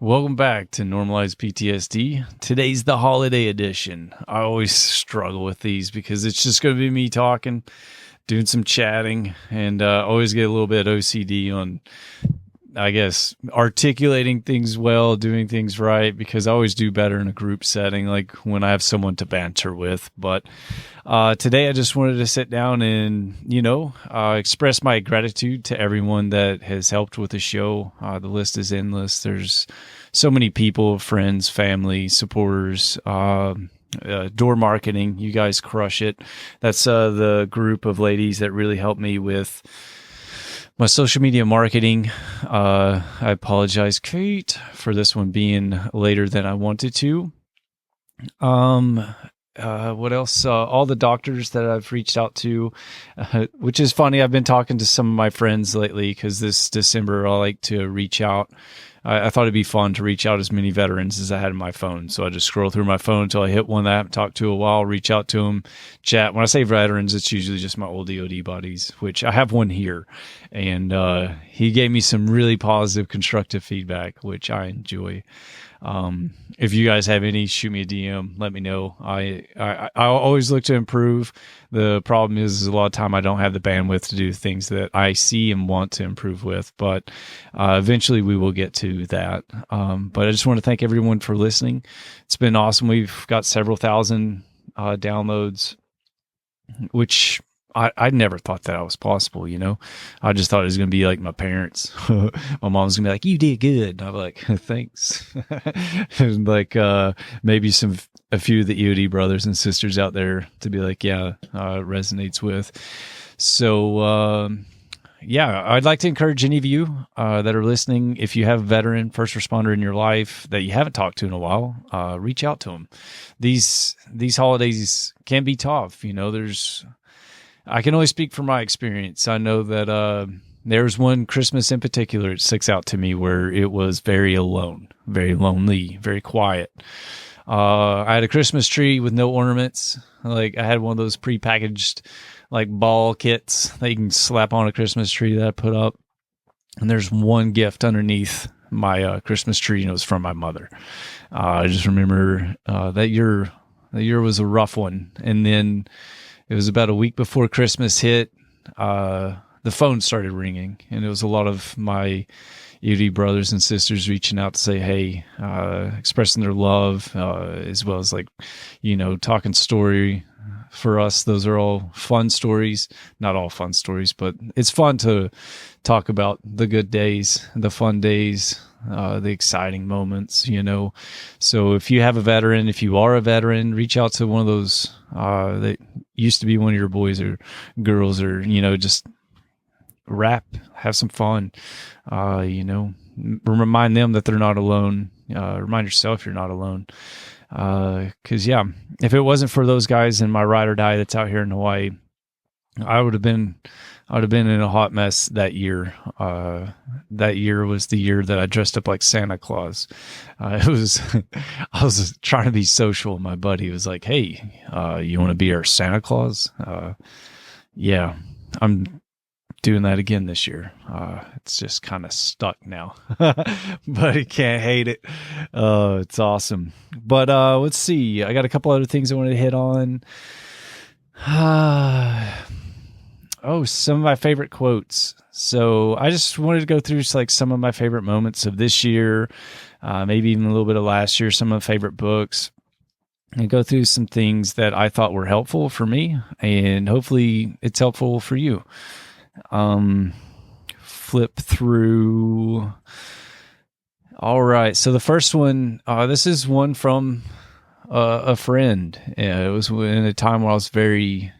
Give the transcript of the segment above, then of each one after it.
Welcome back to Normalize PTSD. Today's the holiday edition. I always struggle with these because it's just going to be me talking, doing some chatting, and always get a little bit OCD on, I guess, articulating things well, doing things right, because I always do better in a group setting, like when I have someone to banter with. But today I just wanted to sit down and, express my gratitude to everyone that has helped with the show. The list is endless. There's so many people, friends, family, supporters, door marketing. You guys crush it. That's the group of ladies that really helped me with my social media marketing. I apologize, Kate, for this one being later than I wanted to. What else? All the doctors that I've reached out to, which is funny. I've been talking to some of my friends lately because this December I like to reach out. I thought it'd be fun to reach out as many veterans as I had in my phone. So I just scroll through my phone until I hit one that I haven't talked to a while, reach out to them, chat. When I say veterans, it's usually just my old DOD buddies, which I have one here. And he gave me some really positive, constructive feedback, which I enjoy. If you guys have any, shoot me a DM, let me know. I always look to improve. The problem is a lot of time I don't have the bandwidth to do things that I see and want to improve with, but eventually we will get to that. But I just want to thank everyone for listening. It's been awesome. We've got several thousand downloads, which I never thought that was possible, I just thought it was going to be like my parents. My mom's going to be like, you did good. And I'm like, thanks. And like maybe a few of the EOD brothers and sisters out there to be like, yeah, resonates with. So, I'd like to encourage any of you that are listening, if you have a veteran, first responder in your life that you haven't talked to in a while, reach out to them. These holidays can be tough. I can only speak from my experience. I know that there's one Christmas in particular that sticks out to me where it was very alone, very lonely, very quiet. I had a Christmas tree with no ornaments. Like I had one of those prepackaged like ball kits that you can slap on a Christmas tree that I put up. And there's one gift underneath my Christmas tree, and it was from my mother. I just remember that year was a rough one. And then it was about a week before Christmas hit. The phone started ringing, and it was a lot of my EOD brothers and sisters reaching out to say, hey, expressing their love, as well as like, talking story for us. Those are all fun stories. Not all fun stories, but it's fun to talk about the good days, the fun days, the exciting moments, So if you have a veteran, if you are a veteran, reach out to one of those that used to be one of your boys or girls, or, just have some fun, remind them that they're not alone. Remind yourself you're not alone. Cause if it wasn't for those guys in my ride or die that's out here in Hawaii, I would have been in a hot mess that year. That year was the year that I dressed up like Santa Claus. I was trying to be social. My buddy was like, hey, you want to be our Santa Claus? Yeah, I'm doing that again this year. It's just kind of stuck now, but you can't hate it. It's awesome. But let's see. I got a couple other things I wanted to hit on. Some of my favorite quotes. So I just wanted to go through like some of my favorite moments of this year, maybe even a little bit of last year, some of my favorite books, and go through some things that I thought were helpful for me, and hopefully it's helpful for you. Flip through. All right. So the first one, this is one from a friend. It was in a time where I was very,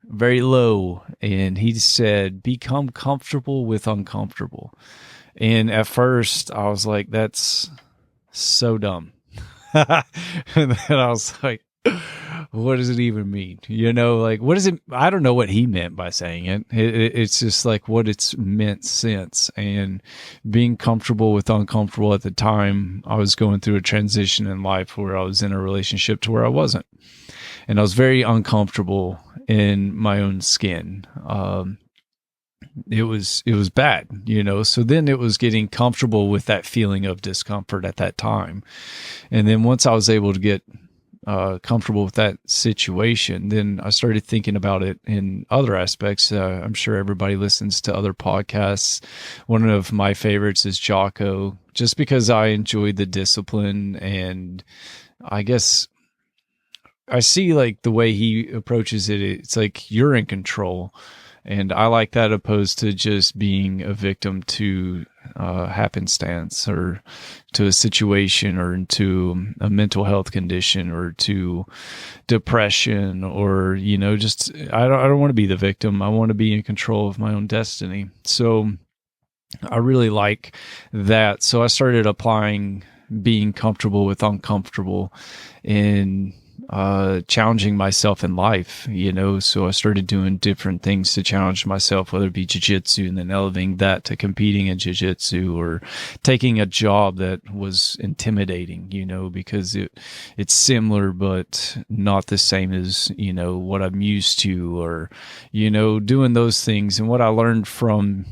very low, and he said, become comfortable with uncomfortable. And at first I was like, that's so dumb. And then I was like, what does it even mean? What is it? I don't know what he meant by saying it. It's just like what it's meant since. And being comfortable with uncomfortable at the time, I was going through a transition in life where I was in a relationship to where I wasn't. And I was very uncomfortable in my own skin. it was bad, So then it was getting comfortable with that feeling of discomfort at that time. And then once I was able to get comfortable with that situation, then I started thinking about it in other aspects. I'm sure everybody listens to other podcasts. One of my favorites is Jocko, just because I enjoy the discipline, and I guess I see like the way he approaches it. It's like you're in control. And I like that opposed to just being a victim to happenstance, or to a situation, or to a mental health condition, or to depression, or, just, I don't want to be the victim. I want to be in control of my own destiny. So I really like that. So I started applying being comfortable with uncomfortable in challenging myself in life, so I started doing different things to challenge myself, whether it be jiu-jitsu, and then elevating that to competing in jiu-jitsu, or taking a job that was intimidating, because it's similar, but not the same as, what I'm used to, or, doing those things. And what I learned from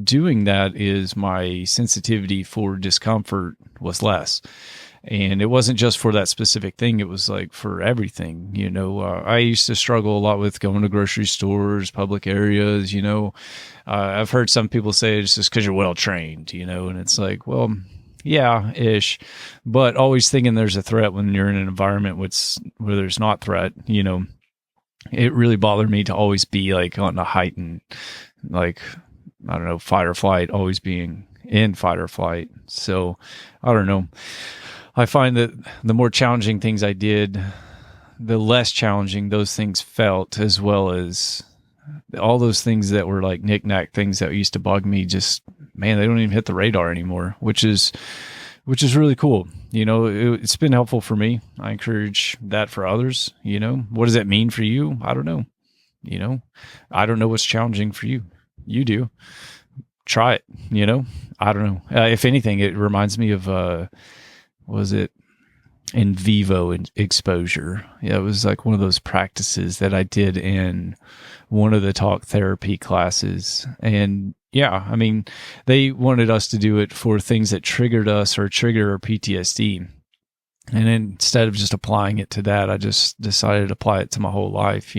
doing that is my sensitivity for discomfort was less. And it wasn't just for that specific thing. It was like for everything, I used to struggle a lot with going to grocery stores, public areas, I've heard some people say it's just because you're well trained, and it's like, well, yeah, ish, but always thinking there's a threat when you're in an environment where there's not threat, it really bothered me to always be like on a heightened, like, I don't know, fight or flight, always being in fight or flight. So I don't know. I find that the more challenging things I did, the less challenging those things felt, as well as all those things that were like knick-knack things that used to bug me. Just, man, they don't even hit the radar anymore, which is really cool. It's been helpful for me. I encourage that for others. What does that mean for you? I don't know. I don't know what's challenging for you. You do. Try it. I don't know. If anything, it reminds me of, was it in vivo exposure? Yeah, it was like one of those practices that I did in one of the talk therapy classes. And yeah, I mean, they wanted us to do it for things that triggered us or trigger our PTSD. And instead of just applying it to that, I just decided to apply it to my whole life,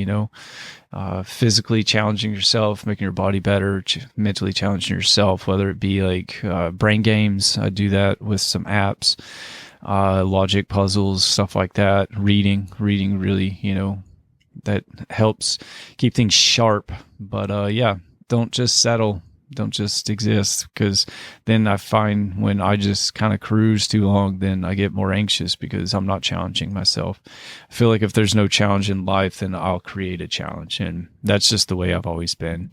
physically challenging yourself, making your body better, mentally challenging yourself, whether it be like brain games. I do that with some apps, logic puzzles, stuff like that. Reading really, that helps keep things sharp. But yeah, don't just settle. Don't just exist, because then I find when I just kind of cruise too long, then I get more anxious because I'm not challenging myself. I feel like if there's no challenge in life, then I'll create a challenge, and that's just the way I've always been.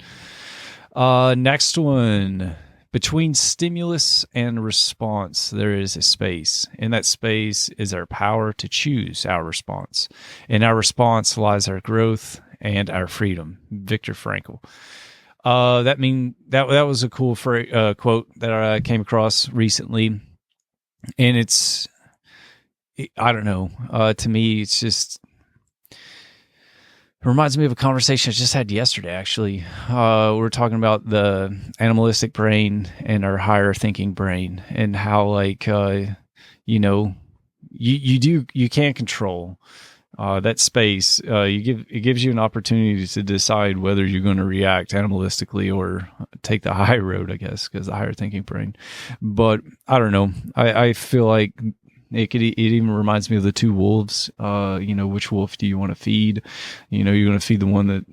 Next one. Between stimulus and response, there is a space. In that space is our power to choose our response. In our response lies our growth and our freedom. Viktor Frankl. That was a cool quote that I came across recently, and I don't know. To me, it's just it reminds me of a conversation I just had yesterday. Actually, we were talking about the animalistic brain and our higher thinking brain, and how like you can't control that space. It gives you an opportunity to decide whether you're going to react animalistically or take the high road, I guess, because the higher thinking brain. But I don't know. I feel like it even reminds me of the two wolves. Which wolf do you want to feed? You're going to feed the one that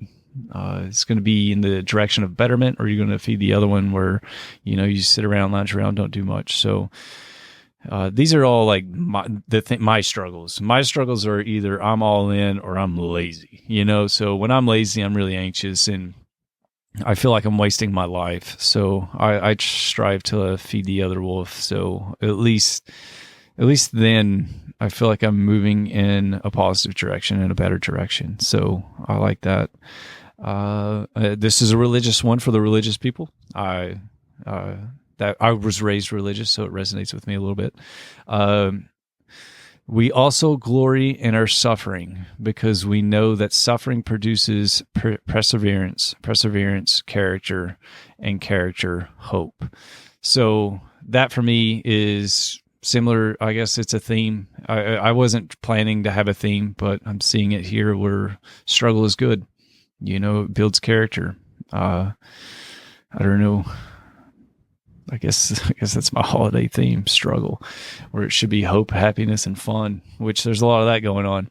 is going to be in the direction of betterment, or you're going to feed the other one where, you sit around, lounge around, don't do much. So these are all like my struggles. My struggles are either I'm all in or I'm lazy, So when I'm lazy, I'm really anxious and I feel like I'm wasting my life. So I strive to feed the other wolf. So at least then I feel like I'm moving in a positive direction, in a better direction. So I like that. This is a religious one for the religious people. That I was raised religious, so it resonates with me a little bit. We also glory in our suffering because we know that suffering produces perseverance, character, and character, hope. So that for me is similar. I guess it's a theme. I wasn't planning to have a theme, but I'm seeing it here where struggle is good. It builds character. I don't know. I guess that's my holiday theme, struggle, where it should be hope, happiness, and fun, which there's a lot of that going on.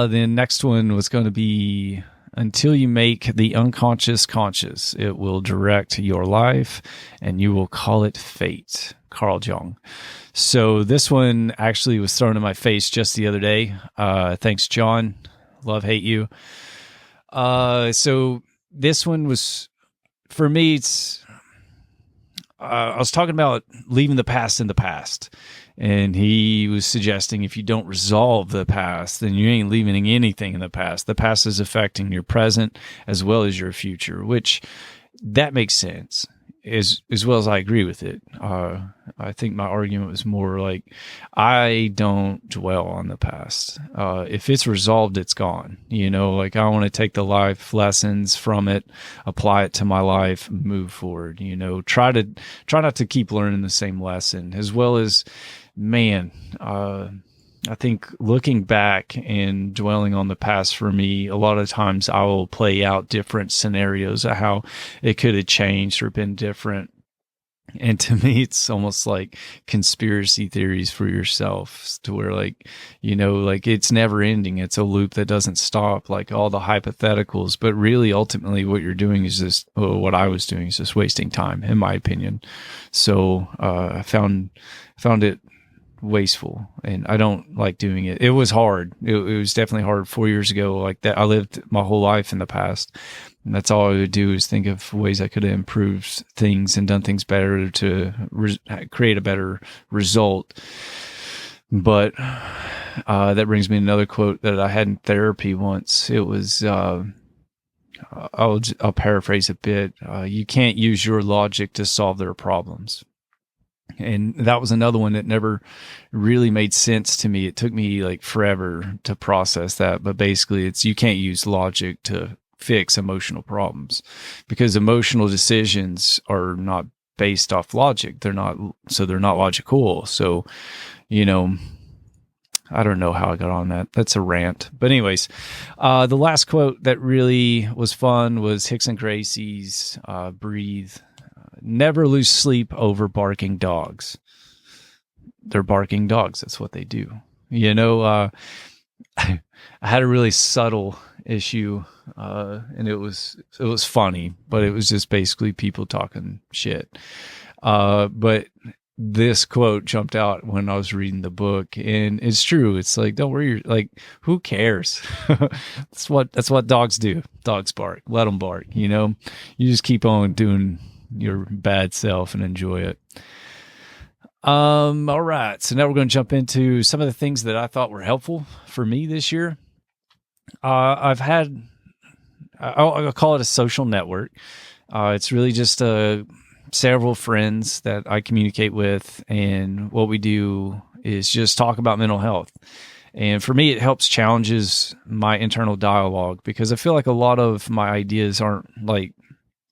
The next one was going to be, until you make the unconscious conscious, it will direct your life and you will call it fate. Carl Jung. So this one actually was thrown in my face just the other day. Thanks, John. Love, hate you. So this one was, for me, I was talking about leaving the past in the past, and he was suggesting if you don't resolve the past, then you ain't leaving anything in the past. The past is affecting your present as well as your future, which that makes sense as well as I agree with it. I think my argument was more like, I don't dwell on the past. If it's resolved, it's gone. Like I want to take the life lessons from it, apply it to my life, move forward. Try not to keep learning the same lesson, as well as, man, I think looking back and dwelling on the past, for me, a lot of times I will play out different scenarios of how it could have changed or been different. And to me, it's almost like conspiracy theories for yourself, to where like it's never ending. It's a loop that doesn't stop, like all the hypotheticals. But really, ultimately, what you're doing is just, what I was doing is just wasting time, in my opinion. So I found it wasteful, and I don't like doing it. It was hard. It was definitely hard 4 years ago. Like that, I lived my whole life in the past, and that's all I would do is think of ways I could have improved things and done things better to create a better result. But that brings me to another quote that I had in therapy once. It was, I'll paraphrase a bit. You can't use your logic to solve their problems. And that was another one that never really made sense to me. It took me like forever to process that. But basically, it's, you can't use logic to fix emotional problems, because emotional decisions are not based off logic. They're not logical. So, I don't know how I got on that. That's a rant. But anyways, the last quote that really was fun was Hicks and Gracie's Breathe. Never lose sleep over barking dogs. They're barking dogs. That's what they do. I had a really subtle issue, and it was funny, but it was just basically people talking shit. But this quote jumped out when I was reading the book, and it's true. It's like, don't worry, like, who cares? That's what dogs do. Dogs bark. Let them bark. You just keep on doing your bad self and enjoy it. All right. So now we're going to jump into some of the things that I thought were helpful for me this year. I'll call it a social network. It's really just several friends that I communicate with, and what we do is just talk about mental health. And for me, it helps challenges my internal dialogue, because I feel like a lot of my ideas aren't like,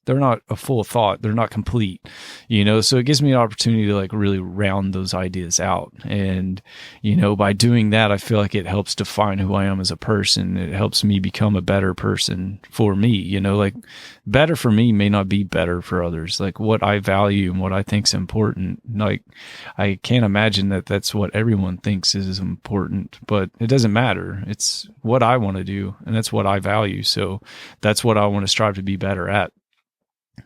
they're not a full thought. They're not complete, so it gives me an opportunity to like really round those ideas out. And, by doing that, I feel like it helps define who I am as a person. It helps me become a better person for me, like better for me may not be better for others. Like what I value and what I think is important. Like I can't imagine that that's what everyone thinks is important, but it doesn't matter. It's what I want to do, and that's what I value. So that's what I want to strive to be better at.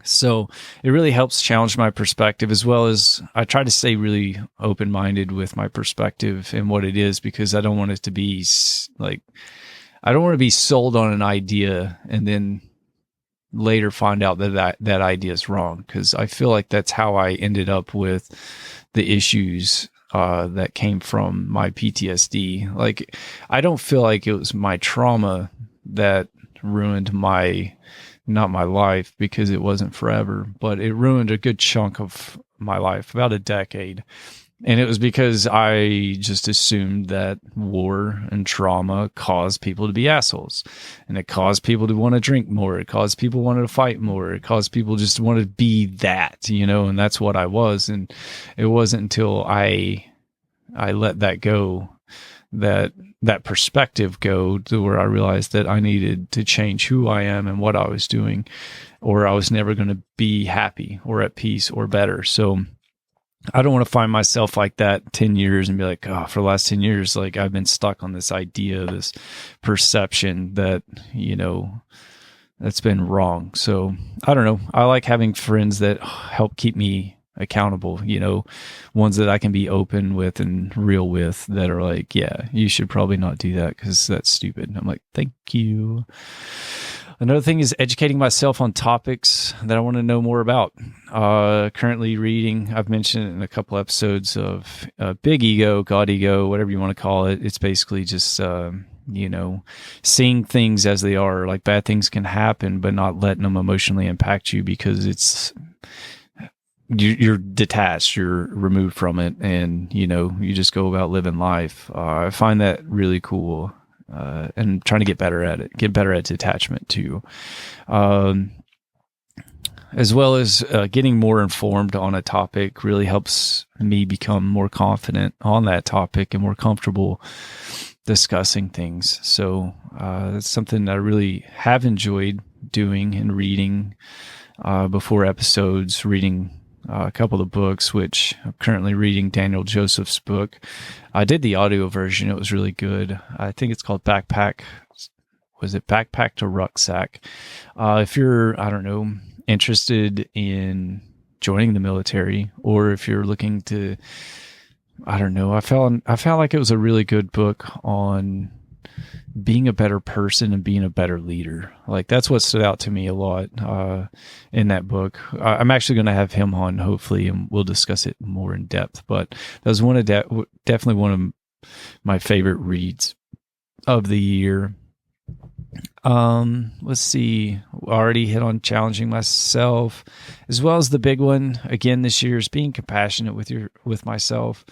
So it really helps challenge my perspective, as well as I try to stay really open-minded with my perspective and what it is, because I don't want it to be like, I don't want to be sold on an idea and then later find out that idea is wrong, because I feel like that's how I ended up with the issues that came from my PTSD. Like, I don't feel like it was my trauma that ruined not my life, because it wasn't forever, but it ruined a good chunk of my life, about a decade. And it was because I just assumed that war and trauma caused people to be assholes. And it caused people to want to drink more. It caused people wanted to fight more. It caused people just wanted to be that, and that's what I was. And it wasn't until I let that go, that perspective go, to where I realized that I needed to change who I am and what I was doing, or I was never going to be happy or at peace or better. So I don't want to find myself like that 10 years and be like, oh, for the last 10 years, like I've been stuck on this idea, this perception that, that's been wrong. So I don't know. I like having friends that help keep me accountable, ones that I can be open with and real with, that are like, yeah, you should probably not do that because that's stupid. And I'm like, thank you. Another thing is educating myself on topics that I want to know more about. Currently reading, I've mentioned it in a couple episodes, of Big Ego, God Ego, whatever you want to call it. It's basically just, seeing things as they are. Like, bad things can happen, but not letting them emotionally impact you, because you're detached, you're removed from it, and, you just go about living life. I find that really cool. And trying to get better at it, get better at detachment too. As well as getting more informed on a topic really helps me become more confident on that topic and more comfortable discussing things. So that's something that I really have enjoyed doing and reading before episodes, reading a couple of books, which I'm currently reading Daniel Joseph's book. I did the audio version. It was really good. I think it's called Backpack. Was it Backpack to Rucksack? If you're, I don't know, interested in joining the military, or if you're looking to, I don't know, I felt like it was a really good book on being a better person and being a better leader. Like, that's what stood out to me a lot in that book. I'm actually going to have him on, hopefully, and we'll discuss it more in depth. But that was definitely one of my favorite reads of the year. Let's see. Already hit on challenging myself, as well as the big one again this year is being compassionate with myself.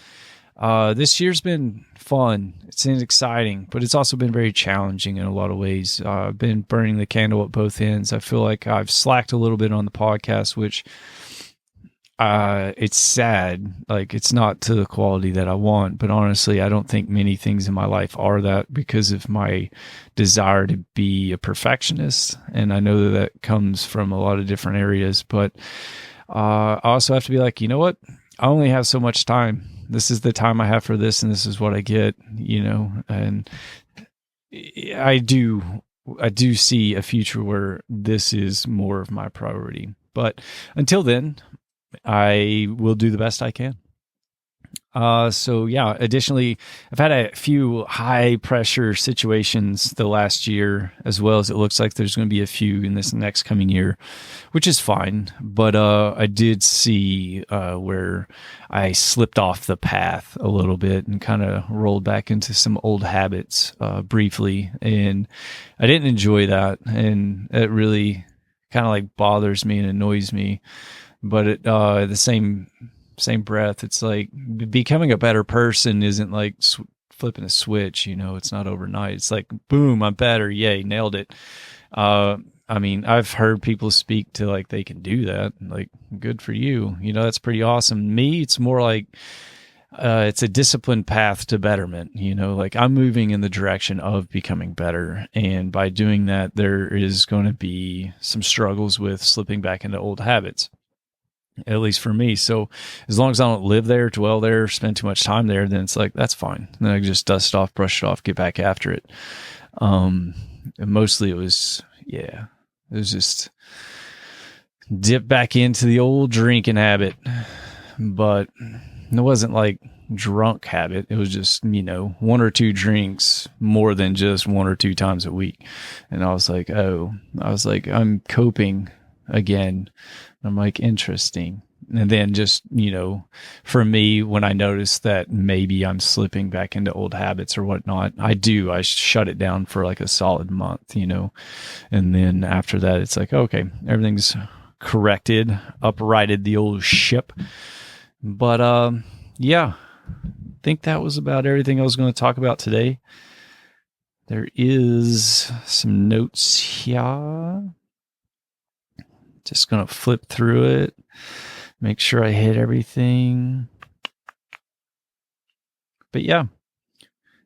This year's been fun. It's been exciting, but it's also been very challenging in a lot of ways. I've been burning the candle at both ends. I feel like I've slacked a little bit on the podcast, which it's sad. Like, it's not to the quality that I want, but honestly, I don't think many things in my life are that, because of my desire to be a perfectionist. And I know that comes from a lot of different areas, but I also have to be like, you know what? I only have so much time. This is the time I have for this, and this is what I get, and I do see a future where this is more of my priority. But until then, I will do the best I can. So yeah, additionally, I've had a few high pressure situations the last year, as well as it looks like there's going to be a few in this next coming year, which is fine. But I did see where I slipped off the path a little bit and kind of rolled back into some old habits briefly. And I didn't enjoy that. And it really kind of like bothers me and annoys me. But at the same breath, it's like becoming a better person isn't like flipping a switch, it's not overnight. It's like, boom, I'm better. Yay, nailed it. I mean, I've heard people speak to like they can do that. Like, good for you. That's pretty awesome. Me, it's more like it's a disciplined path to betterment. Like, I'm moving in the direction of becoming better. And by doing that, there is going to be some struggles with slipping back into old habits. At least for me. So as long as I don't live there, dwell there, spend too much time there, then it's like, that's fine. Then I just dust it off, brush it off, get back after it. And mostly it was just dip back into the old drinking habit. But it wasn't like drunk habit. It was just, one or two drinks more than just one or two times a week. And I was like, I'm coping again. I'm like, interesting. And then just, for me, when I notice that maybe I'm slipping back into old habits or whatnot, I shut it down for like a solid month, and then after that, it's like, okay, everything's corrected, uprighted the old ship. But, yeah, I think that was about everything I was going to talk about today. There is some notes here. Just going to flip through it, make sure I hit everything. But yeah,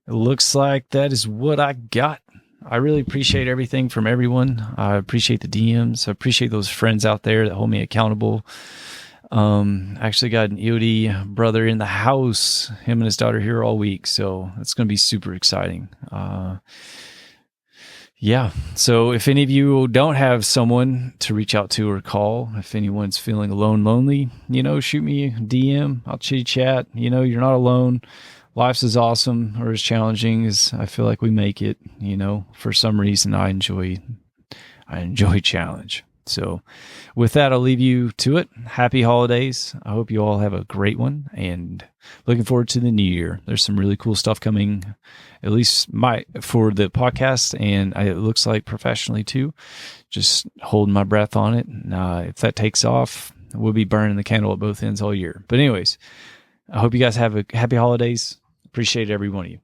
it looks like that is what I got. I really appreciate everything from everyone. I appreciate the DMs. I appreciate those friends out there that hold me accountable. I actually got an EOD brother in the house, him and his daughter here all week. So it's going to be super exciting. Yeah. So if any of you don't have someone to reach out to or call, if anyone's feeling alone, lonely, shoot me a DM. I'll chit chat. You're not alone. Life's as awesome or as challenging as I feel like we make it. For some reason, I enjoy challenge. So with that, I'll leave you to it. Happy holidays. I hope you all have a great one, and looking forward to the new year. There's some really cool stuff coming, at least for the podcast, and it looks like professionally too. Just holding my breath on it. If that takes off, we'll be burning the candle at both ends all year. But anyways, I hope you guys have a happy holidays. Appreciate every one of you.